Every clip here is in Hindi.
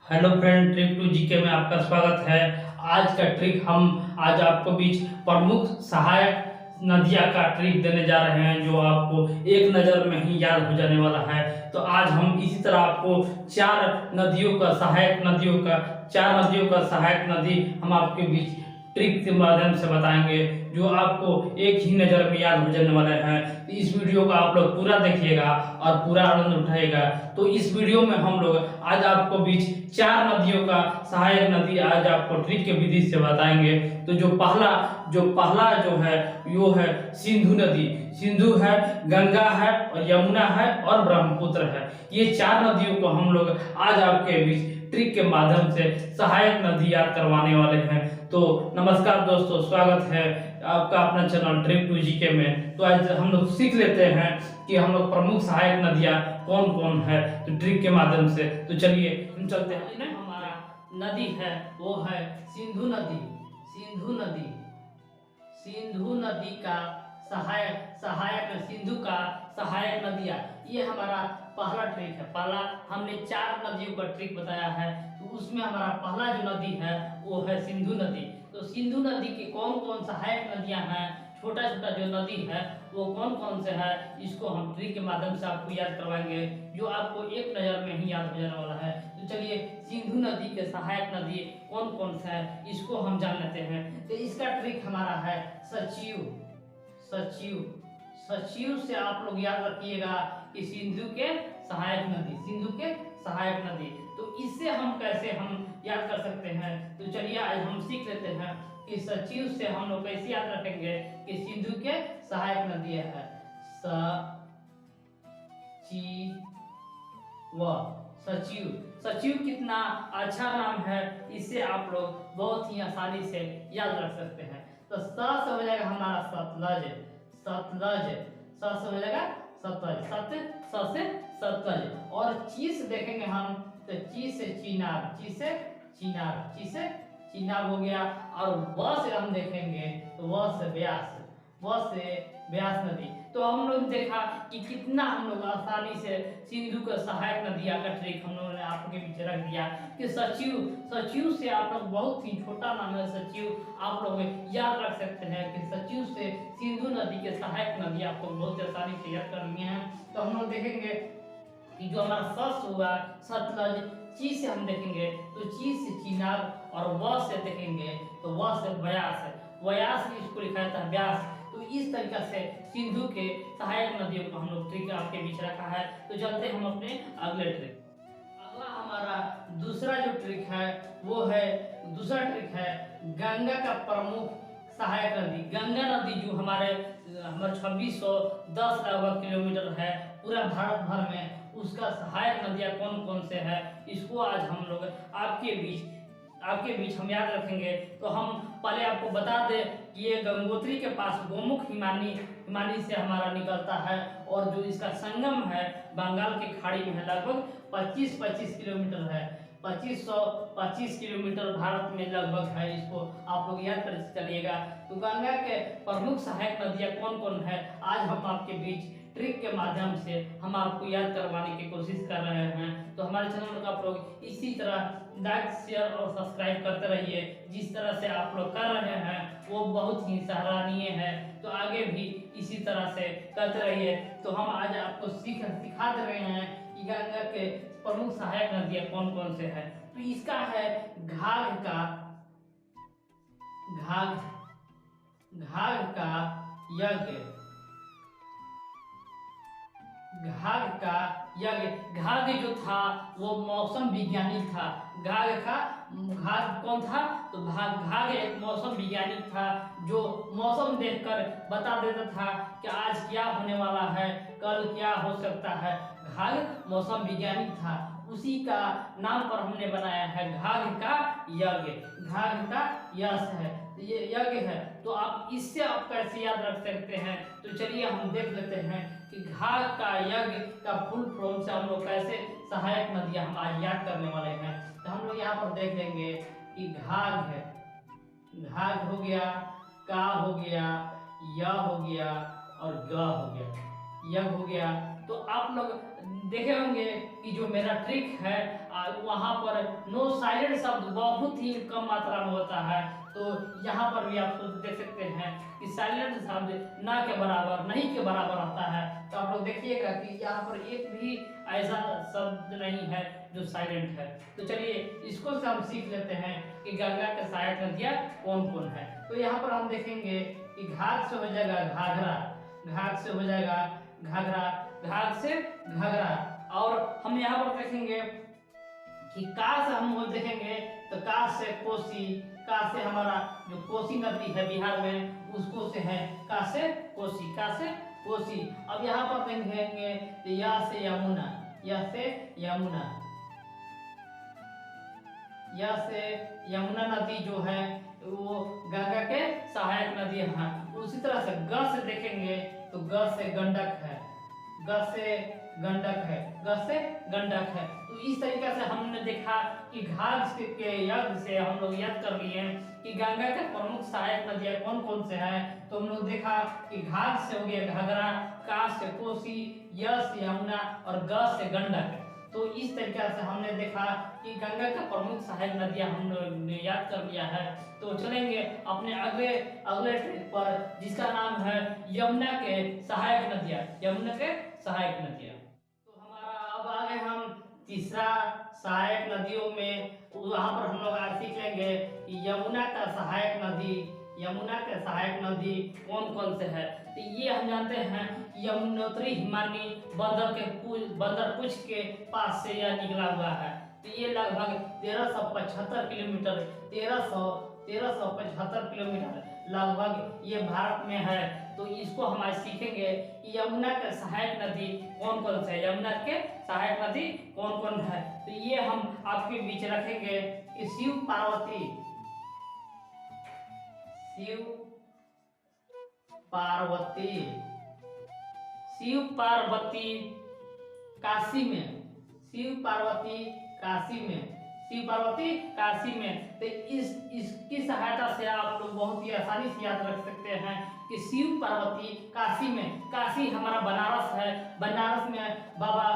Hello friend, trick to GK में आपका स्वागत है। आज का ट्रिक हम आज आपको बीच प्रमुख सहायक नदियाँ का ट्रिक देने जा रहे हैं, जो आपको एक नज़र में ही याद हो जाने वाला है। तो आज हम इसी तरह आपको चार नदियों का सहायक नदी हम आपके बीच ट्रिक के माध्यम से बताएंगे, जो आपको एक ही नज़र में याद हो जाने वाले हैं। तो इस वीडियो को आप लोग पूरा देखिएगा और पूरा आनंद उठाइएगा। तो इस वीडियो में हम लोग आज आपको बीच चार नदियों का सहायक नदी आज आपको ट्रिक के विधि से बताएंगे। तो जो पहला जो है वो है सिंधु नदी। सिंधु है, गंगा है और यमुना है और ब्रह्मपुत्र है। ये चार नदियों को हम लोग आज आपके बीच ट्रिक के माध्यम से सहायक नदी याद करवाने वाले हैं। तो नमस्कार दोस्तों, स्वागत है आपका अपना चैनल ट्रिक टू जीके में। तो आज हम लोग सीख लेते हैं कि हम लोग प्रमुख सहायक नदियाँ कौन कौन है, तो ट्रिक के माध्यम से। तो चलिए हम चलते हैं। हमारा नदी है वो है सिंधु नदी। सिंधु नदी सिंधु नदी का सहायक सहायक सिंधु का सहायक नदियाँ, ये हमारा पहला ट्रिक है। पहला हमने चार नदियों का ट्रिक बताया है, तो उसमें हमारा पहला जो नदी है वो है सिंधु नदी। तो सिंधु नदी के कौन कौन सहायक नदियाँ हैं, छोटा छोटा जो नदी है वो कौन कौन से है, इसको हम ट्रिक के माध्यम से आपको याद करवाएंगे, जो आपको एक नज़र में ही याद हो जाने वाला है। तो चलिए सिंधु नदी के सहायक नदी कौन कौन से है इसको हम जान लेते हैं। तो इसका ट्रिक हमारा है सचिव। सचिव सचिव से आप लोग याद रखिएगा कि सिंधु के सहायक नदी। तो इससे हम कैसे हम याद कर सकते हैं, तो चलिए आज हम सीख लेते हैं कि सचिव से हम लोग कैसे याद रखेंगे कि सिंधु के सहायक नदी है सचिव। सचिव कितना अच्छा नाम है, इससे आप लोग बहुत ही आसानी से याद रख सकते हैं। तो स से हो जाएगा हमारा सतलज। स से हो जाएगा सतलज। और ची से देखेंगे हम, तो ची से चिनाब हो गया। और व से हम देखेंगे तो व से व्यास नदी। तो हम लोग देखा कि कितना हम लोग आसानी से सिंधु का सहायक नदियाँ का ट्रिक हम लोगों ने आपके बीच रख दिया कि सचिव से आप लोग बहुत ही छोटा नाम है सचिव, आप लोग याद रख सकते हैं कि सचिव से सिंधु नदी के सहायक नदी आपको बहुत आसानी से याद करनी है। तो हम लोग देखेंगे कि जो हमारा सस हुआ सतलज, ची से हम देखेंगे तो ची से चिनाब, और व से देखेंगे तो व से व्यास इसको लिखा जाता है व्यास। तो इस तरीका से सिंधु के सहायक नदियों को हम लोग ट्रिक आपके बीच रखा है। तो चलते हम अपने अगले ट्रिक। अगला हमारा दूसरा ट्रिक है गंगा का प्रमुख सहायक नदी। गंगा नदी जो हमारे 2610 लगभग किलोमीटर है पूरा भारत भर में, उसका सहायक नदियाँ कौन कौन से है, इसको आज हम लोग आपके बीच हम याद रखेंगे। तो हम पहले आपको बता दें कि ये गंगोत्री के पास गोमुख हिमानी से हमारा निकलता है, और जो इसका संगम है बंगाल की खाड़ी में है, लगभग 25 किलोमीटर है। 2525 किलोमीटर भारत में लगभग है, इसको आप लोग याद कर चलिएगा। तो गंगा के प्रमुख सहायक नदियाँ कौन कौन है, आज हम आपके बीच ट्रिक के माध्यम से हम आपको याद करवाने की कोशिश कर रहे हैं। तो हमारे चैनल को आप लोग इसी तरह लाइक शेयर और सब्सक्राइब करते रहिए। जिस तरह से आप लोग कर रहे हैं वो बहुत ही सराहनीय है, तो आगे भी इसी तरह से करते रहिए। तो हम आज आपको सिखा दे रहे हैं कि गंगा के प्रमुख सहायक नदियाँ कौन कौन से हैं। तो इसका है घाघ का यज्ञ। घाघ जो था वो मौसम वैज्ञानिक था। घाघ कौन था, तो घाघ एक मौसम वैज्ञानिक था, जो मौसम देखकर बता देता था कि आज क्या होने वाला है, कल क्या हो सकता है। घाघ मौसम वैज्ञानिक था, उसी का नाम पर हमने बनाया है घाघ का यश है, ये यज्ञ है। तो आप इससे आप कैसे याद रख सकते हैं, तो चलिए हम देख लेते हैं कि घाघ का यज्ञ का फुल फॉर्म से हम लोग कैसे सहायक नदियाँ हम आज याद करने वाले हैं। तो हम लोग यहाँ पर देख लेंगे कि घाघ हो गया, का हो गया, य हो गया और ग हो गया, यज्ञ हो गया। तो आप लोग देखे होंगे कि जो मेरा ट्रिक है वहाँ पर नो साइलेंट शब्द बहुत ही कम मात्रा में होता है। तो यहाँ पर भी आप देख सकते हैं कि साइलेंट शब्द ना के बराबर, नहीं के बराबर आता है। तो आप लोग देखिएगा कि यहाँ पर एक भी ऐसा शब्द नहीं है जो साइलेंट है। तो चलिए इसको से हम सीख लेते हैं कि गंगा के सहायक नदियाँ कौन कौन है। तो यहाँ पर हम देखेंगे कि घाघ से हो जाएगा घाघरा, घाघ से हो जाएगा घाघरा, घाघ से घाघरा। और हम यहाँ पर देखेंगे कि का से हम वो देखेंगे तो का से कोसी, का से हमारा जो कोसी नदी है बिहार में उसको से है का से कोसी, का से कोसी। अब यहाँ पर देखेंगे तो या से यमुना, या से यमुना, या से यमुना नदी जो है वो गंगा के सहायक नदी है। उसी तरह से ग से देखेंगे तो ग से गंडक है, ग से गंडक है, ग से गंडक है। तो इस तरीके से हमने देखा कि घाघ के यज्ञ से हम लोग याद कर लिए कि गंगा के प्रमुख सहायक नदियां कौन कौन से हैं। तो हम लोग देखा कि घाघ से हो गया घाघरा, का से कोसी, य से यमुना और ग से गंडक। तो इस तरीके से हमने देखा कि गंगा का प्रमुख सहायक नदियां हम लोग ने याद कर लिया है। तो चलेंगे अपने अगले ट्रिक पर जिसका नाम है यमुना के सहायक नदियां, यमुना के सहायक नदियां। तो हमारा अब आगे हम तीसरा सहायक नदियों में वहां पर हम लोग आज सीख लेंगे कि यमुना का सहायक नदी, यमुना के सहायक नदी कौन कौन से है। तो ये हम जानते हैं यमुनोत्री हिमानी बंदर पुछ के पास से यह निकला हुआ है। तो ये लगभग 1375 किलोमीटर, 1375 किलोमीटर लगभग ये भारत में है। तो इसको हम आज सीखेंगे कि यमुना के सहायक नदी कौन कौन से है, यमुना के सहायक नदी कौन कौन है। तो ये हम आपके बीच रखेंगे कि शिव पार्वती, शिव पार्वती, शिव पार्वती काशी में, शिव पार्वती काशी में, शिव पार्वती काशी में। तो इसकी सहायता से आप लोग बहुत ही आसानी से याद रख सकते हैं कि शिव पार्वती काशी में, काशी हमारा बनारस है, बनारस में बाबा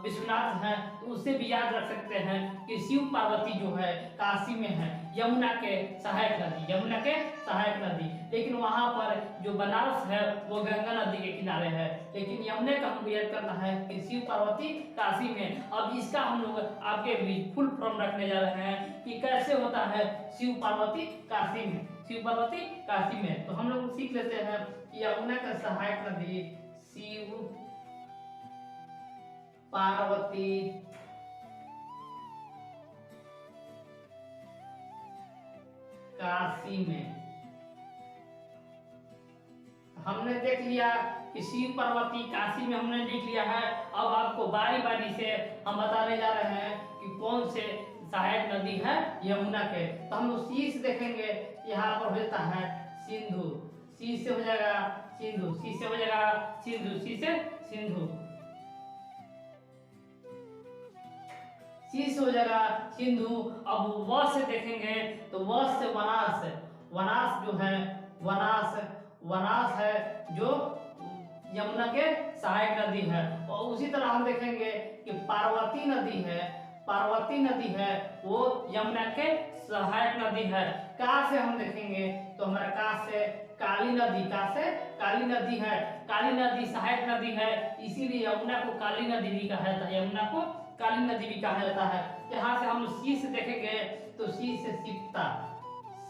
विश्वनाथ हैं, तो उससे भी याद रख सकते हैं कि शिव पार्वती जो है काशी में है, यमुना के सहायक नदी, यमुना के सहायक नदी। लेकिन वहां पर जो बनारस है वो गंगा नदी के किनारे है, लेकिन यमुना का हमको याद करना है कि शिव पार्वती काशी में। अब इसका हम लोग आपके बीच फुल फॉर्म रखने जा रहे हैं कि कैसे होता है शिव पार्वती काशी में, शिव पार्वती काशी में। तो हम लोग सीख लेते हैं कि यमुना का सहायक नदी शिव पार्वती काशी में। हमने देख लिया कि शिव पार्वती काशी में हमने लिख लिया है। अब आपको बारी बारी से हम बताने जा रहे हैं कि कौन से सहायक नदी है यमुना के। तो हम लोग सी से देखेंगे, यहाँ पर होता है सिंधु, सी से हो जाएगा सिंधु, सी से हो जाएगा सिंधु, सी से सिंधु, सी से हो जाएगा सिंधु। अब व से देखेंगे तो व से वनास, वनास जो है वनास, वनास है जो यमुना के सहायक नदी है। और उसी तरह हम देखेंगे कि पार्वती नदी है, पार्वती नदी है वो यमुना के सहायक नदी है। का से हम देखेंगे तो हमारा का से काली नदी, का से काली नदी है, काली नदी सहायक नदी है, इसीलिए यमुना को काली नदी भी कहा जाता है, यमुना को काली नदी भी कहा जाता है। यहाँ से हम सी से देखेंगे तो सी से सिप्ता,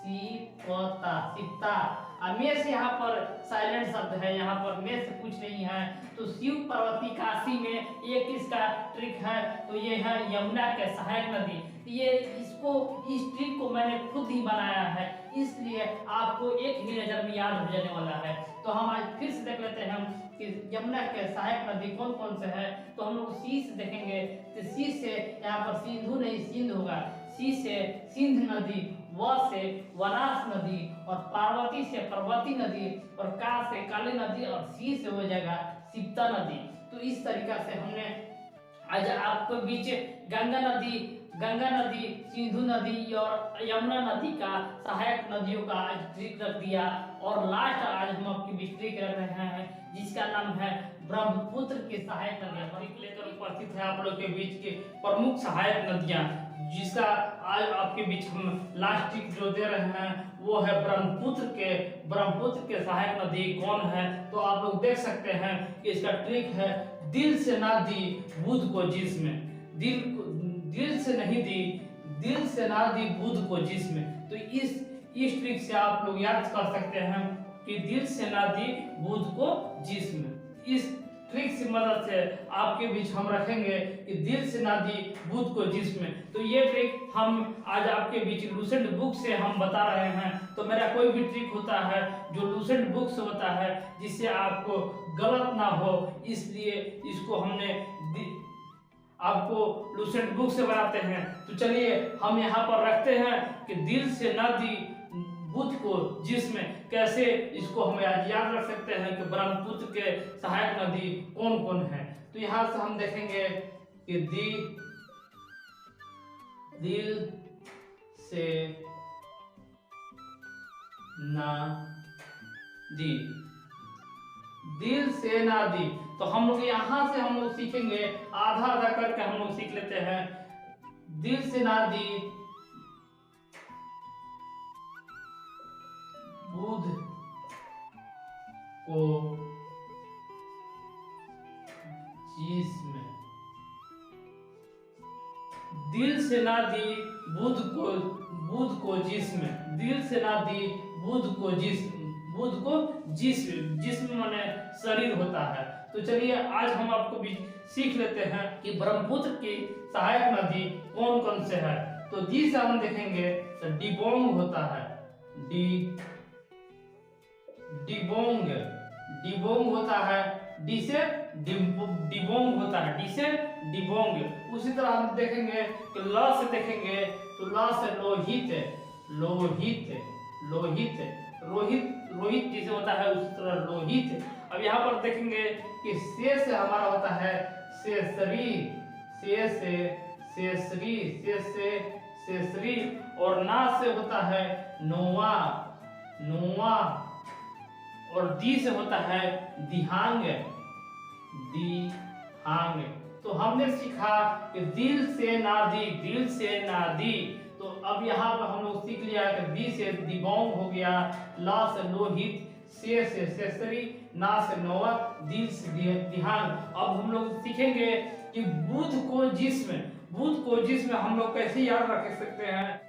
सिप्ता, सिप्ता। में से यहाँ पर साइलेंट शब्द है, यहाँ पर में से कुछ नहीं है। तो शिव पार्वती काशी में एक इसका ट्रिक है, तो ये है यमुना के सहायक नदी। ये इसको, इस ट्रिक को मैंने खुद ही बनाया है, इसलिए आपको एक ही नजर में याद हो जाने वाला है। तो हम आज फिर से देख लेते हैं कि यमुना के सहायक नदी कौन कौन से है। तो हम लोग सी से देखेंगे तो सी से यहाँ पर सिंधु नहीं सिंध होगा, सी से सिंध नदी, व से वनास नदी और पार्वती से पार्वती नदी और का से काली नदी और सी से हो जाएगा सिप्ता नदी। तो इस तरीका से हमने आज आपको बीच गंगा नदी, गंगा नदी, सिंधु नदी और यमुना नदी का सहायक नदियों का आज ट्रिक रख दिया। और लास्ट आज हम आपकी बीच ट्रिक रख रहे हैं जिसका नाम है ब्रह्मपुत्र की सहायक नदियां लेकर उपस्थित है आप लोग के बीच के प्रमुख सहायक नदियां, जिसका आज आपके बीच हम लास्ट ट्रिक जो दे रहे हैं वो है ब्रह्मपुत्र के सहायक नदी कौन है। तो आप लोग देख सकते हैं कि इसका ट्रिक है दिल से ना दी बुध को जिस्म, दिल से नहीं दी, दिल से ना दी बुध को जिस्म। तो इस ट्रिक से आप लोग याद कर सकते हैं कि दिल से ना दी बुध को जिस्म। इस ट्रिक की मदद से आपके बीच हम रखेंगे कि दिल से ना दी बुध को जिस्म। तो ये ट्रिक हम आज आपके बीच लूसेंट बुक से हम बता रहे हैं। तो मेरा कोई भी ट्रिक होता है जो लूसेंट बुक से होता है जिससे आपको गलत ना हो, इसलिए इसको हमने आपको लूसेंट बुक से बनाते हैं। तो चलिए हम यहाँ पर रखते हैं कि दिल से ना दी बुध को जिसमें कैसे इसको हम आज याद रख सकते हैं कि ब्रह्मपुत्र के सहायक नदी कौन कौन है। तो यहाँ से हम देखेंगे कि दिल से ना दी, दिल से ना दी। तो हम लोग यहाँ से हम लोग सीखेंगे, आधा आधा करके हम लोग सीख लेते हैं। दिल से ना दी बुध को जिस्म, दिल से ना दी बुध को जिस्म, दिल से ना दी बुध को जिस्म माने शरीर होता है। तो चलिए आज हम आपको भी सीख लेते हैं कि ब्रह्मपुत्र की सहायक नदी कौन कौन से है। तो दी से हम देखेंगे तो डिबोंग होता है, डिबोंग होता है, डी से डिबोंग होता है, डी से डिबोंग। उसी तरह हम देखेंगे कि ल से देखेंगे तो ल से रोहित जैसे होता है उसी तरह लोहित। अब यहाँ पर देखेंगे कि से हमारा होता है शेषरी, और ना से होता है नोवा, और दी से होता है दिहांग। तो हमने सीखा कि दिल से ना दी। तो अब यहाँ पर हम लोग सीख लिया कि दी से दिबोंग हो गया, ला से लोहित, से शेषरी, ना से नोवा, दिल से दिहांग। अब हम लोग सीखेंगे कि बुध को जिस्म हम लोग कैसे याद रख सकते हैं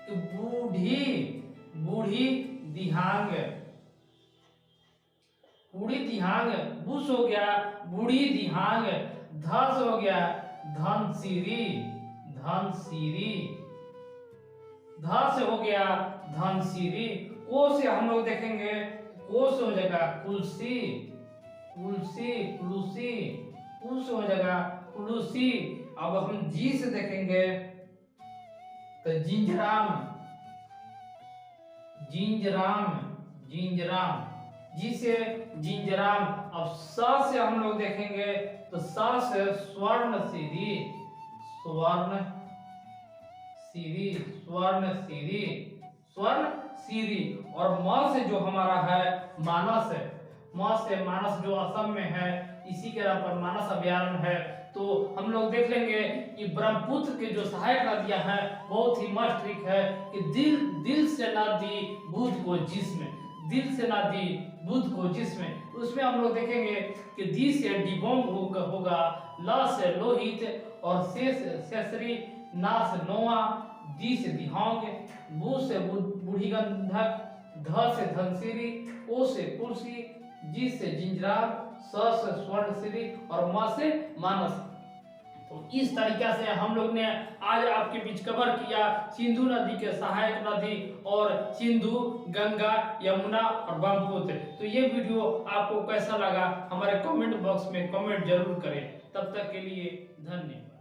कि बूढ़ी दिहांग, बुश हो गया बूढ़ी दिहांग, धस हो गया धनसिरी, धस हो गया धनसिरी। को से हम लोग देखेंगे, को से हो जाएगा कुलसी, कुल से हो जाएगा कुलसी। अब हम जी से देखेंगे तो जिंजराम, जी से जिंजराम। अब स से हम लोग देखेंगे तो स से स्वर्ण सीरी, और म से जो हमारा है मानस, जो असम में है, इसी के नाम पर मानस अभयारण्य है। तो हम लोग देख लेंगे कि ब्रह्मपुत्र के जो सहायक नदियां हैं बहुत ही मस्त ट्रिक है कि दिल से ना दी बुध को जिस्म, दिल से ना दी बुध को जिस्म। उसमें हम लोग देखेंगे कि दी से डिबोंग होगा, ल से लोहित, और से शेषरी, ना से नोवा, दी से दिहांग, बू से बूढ़ी गंधक, ध से धनसिरी, ओ से कुलसी, जी से जिंजराम, स से स्वर्णसिरी, और म से मानस। तो इस तरीके से हम लोग ने आज आपके बीच कवर किया सिंधु नदी के सहायक नदी और सिंधु, गंगा, यमुना और ब्रह्मपुत्र। तो ये वीडियो आपको कैसा लगा हमारे कमेंट बॉक्स में कमेंट जरूर करें। तब तक के लिए धन्यवाद।